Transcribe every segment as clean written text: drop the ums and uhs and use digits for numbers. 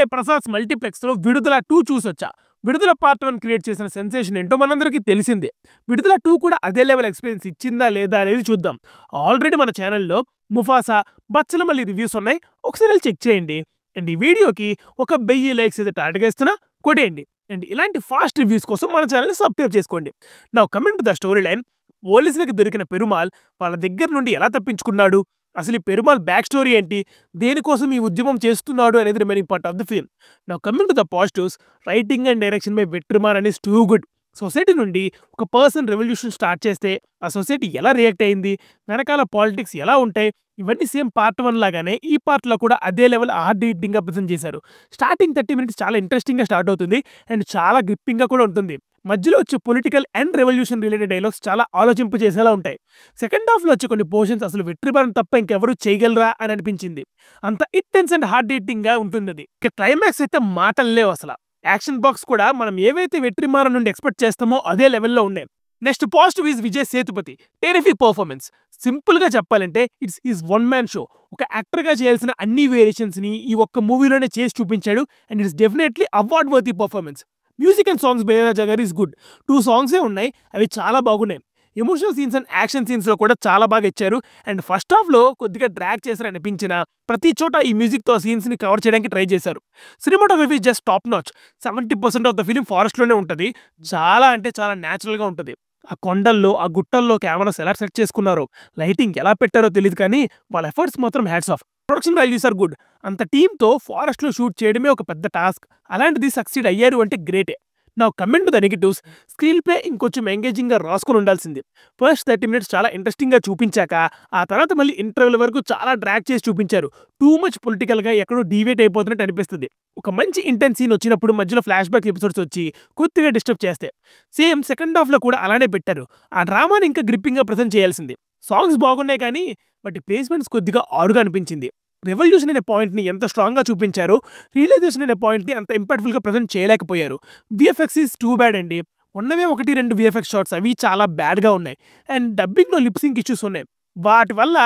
మొన్ననే ప్రసాద్ మల్టీప్లెక్స్ లో విడుదల 2 చూసొచ్చా. విడుదల పార్ట్ 1 క్రియేట్ చేసిన సెన్సేషన్ ఏంటో మనందరికీ తెలిసిందే. విడుదల 2 కూడా అదే లెవెల్ ఎక్స్పీరియన్స్ ఇచ్చిందా లేదా అనేది చూద్దాం. ఆల్రెడీ మన ఛానల్లో ముఫాసా, బచ్చలమల్లి రివ్యూస్ ఉన్నాయి, ఒకసారి చెక్ చేయండి. అండ్ ఈ వీడియోకి ఒక 1000 లైక్స్ అయితే టార్గెట్ ఇస్తున్నా, కొట్టేయండి. అండ్ ఇలాంటి ఫాస్ట్ రివ్యూస్ కోసం మన ఛానల్ని సబ్స్క్రైబ్ చేసుకోండి. నా coming to the story line, పోలీసులకు దొరికిన పెరుమాల్ వాళ్ళ దగ్గర నుండి ఎలా తప్పించుకున్నాడు, అసలు ఈ పెరుమాల్ బ్యాక్ స్టోరీ ఏంటి, దేనికోసం ఈ ఉద్యమం చేస్తున్నాడు అనేది remaining part of the film. Now coming to the positives, writing and direction by Vetrimaran అనేది టూ గుడ్. సొసైటీ నుండి ఒక పర్సన్ రెవల్యూషన్ స్టార్ట్ చేస్తే ఆ సొసైటీ ఎలా రియాక్ట్ అయింది, వెనకాల పాలిటిక్స్ ఎలా ఉంటాయి, ఇవన్నీ సేమ్ పార్ట్ 1 లాగానే ఈ పార్ట్లో కూడా అదే లెవెల్ హార్డ్ హిట్టింగ్గా ప్రెజెంట్ చేశారు. స్టార్టింగ్ 30 మినిట్స్ చాలా ఇంట్రెస్టింగ్గా స్టార్ట్ అవుతుంది అండ్ చాలా గ్రిప్పింగ్గా కూడా ఉంటుంది. మధ్యలో వచ్చే political and revolution related dialogues చాలా ఆలోచింపు చేసేలా ఉంటాయి. సెకండ్ హాఫ్లో వచ్చే కొన్ని పోర్షన్స్ అసలు వెట్రిమారన్ తప్ప ఇంకెవరు చేయగలరా అని అనిపించింది. అంత ఇంటెన్స్ అండ్ హార్డ్ హిట్టింగ్గా ఉంటున్నది. ఇక క్లైమాక్స్ అయితే మాటలు లేవు అసలు. యాక్షన్ బాక్స్ కూడా మనం ఏవైతే వెట్రిమారన్ నుండి ఎక్స్పెక్ట్ చేస్తామో అదే లెవెల్లో ఉన్నాయి. Next positive is Vijay Sethupathi terrific performance. Simple గా చెప్పాలంటే it's is one man show. ఒక యాక్టర్ గా చేయాల్సిన అన్ని వేరియేషన్స్ ని ఈ ఒక్క మూవీలోనే చేసి చూపించాడు and it's definitely award worthy performance. Music and songs బేరాజా గారు ఈస్ గుడ్. 2 సాంగ్సే ఉన్నాయి, అవి చాలా బాగున్నాయి. Emotional scenes and action scenes లో కూడా చాలా బాగా ఇచ్చారు. అండ్ ఫస్ట్ హాఫ్ లో కొద్దిగా డ్రాగ్ చేశారు అనిపించిన ప్రతి చోట ఈ మ్యూజిక్ తో సీన్స్ ని కవర్ చేయడానికి ట్రై చేశారు. Cinematography just top notch. 70% of the film forest లోనే ఉంటుంది. చాలా అంటే చాలా న్యాచురల్ గా ఉంటుంది. ఆ కొండల్లో, ఆ గుట్టల్లో కెమెరాస్ ఎలా సెట్ చేసుకున్నారో, లైటింగ్ ఎలా పెట్టారో తెలియదు కానీ వాళ్ళ ఎఫర్ట్స్ మాత్రం hats off. Production values are good. అంత టీంతో ఫారెస్ట్ లో షూట్ చేయడమే ఒక పెద్ద టాస్క్. అలాంటిది సక్సీడ్ అయ్యారు అంటే గ్రేటే. నా comment the negatives, screen play ఇంకొంచెం ఎంగేజింగ్గా రాసుకొని ఉండాల్సింది. ఫస్ట్ 30 మినిట్స్ చాలా ఇంట్రెస్టింగ్గా చూపించాక ఆ తర్వాత మళ్ళీ ఇంటర్వెల్ వరకు చాలా డ్రాగ్ చేసి చూపించారు. టూ మచ్ పొలిటికల్గా ఎక్కడో డీవేట్ అయిపోతున్నట్టు అనిపిస్తుంది. ఒక మంచి ఇంటెన్స్ సీన్ వచ్చినప్పుడు మధ్యలో ఫ్లాష్ బ్యాక్ ఎపిసోడ్స్ వచ్చి కొద్దిగా డిస్టర్బ్ చేస్తే. సేమ్ సెకండ్ హాఫ్లో కూడా అలానే పెట్టారు. ఆ డ్రామాని ఇంకా గ్రిప్పింగ్గా ప్రజెంట్ చేయాల్సింది. సాంగ్స్ బాగున్నాయి కానీ వాటి ప్లేస్మెంట్స్ కొద్దిగా ఆరుగా అనిపించింది. రెవల్యూషన్ అనే పాయింట్ని ఎంత స్ట్రాంగ్గా చూపించారో, రియలైజేషన్ అనే పాయింట్ని అంత ఇంపాక్ట్ఫుల్గా ప్రజెంట్ చేయలేకపోయారు. విఎఫ్ఎక్స్ ఈజ్ టూ బ్యాడ్ అండి. ఉన్నవే 1-2 విఎఫ్ఎక్స్ షాట్స్, అవి చాలా బ్యాడ్గా ఉన్నాయి. అండ్ డబ్బింగ్లో లిప్సింగ్ ఇష్యూస్ ఉన్నాయి. వాటి వల్ల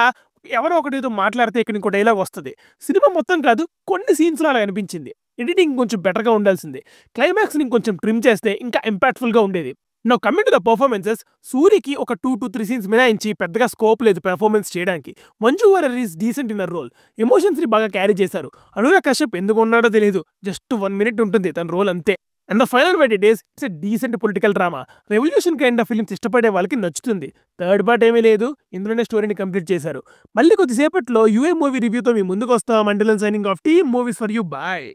ఎవరో ఒకటితో మాట్లాడితే ఇక్కడ ఇంకో డైలాగ్ వస్తుంది. సినిమా మొత్తం కాదు, కొన్ని సీన్స్లో అలా అనిపించింది. ఎడిటింగ్ కొంచెం బెటర్గా ఉండాల్సింది. క్లైమాక్స్ని కొంచెం ట్రిమ్ చేస్తే ఇంకా ఇంపాక్ట్ఫుల్గా ఉండేది. Now coming to the performances, సూరికి ఒక 2-3 సీన్స్ మినాయించి పెద్దగా స్కోప్ లేదు పెర్ఫార్మెన్స్ చేయడానికి. Manju Warrier is decent in a role. ఎమోషన్స్ని బాగా క్యారీ చేశారు. అనురాగ్ కశ్యప్ ఎందుకు ఉన్నాడో తెలియదు, జస్ట్ 1 మినిట్ ఉంటుంది తన రోల్ అంతే. అండ్ ద ఫైనల్ వెట్ ఇట్ is it's a decent political drama. Revolution kind of films ఇష్టపడే వాళ్ళకి నచ్చుతుంది. థర్డ్ పార్ట్ ఏమీ లేదు, ఇందులోనే స్టోరీని కంప్లీట్ చేశారు. మళ్ళీ కొద్దిసేపట్లో యూఏ మూవీ రివ్యూతో మీ ముందుకు వస్తాం. Until then signing off, team movies for you, bye.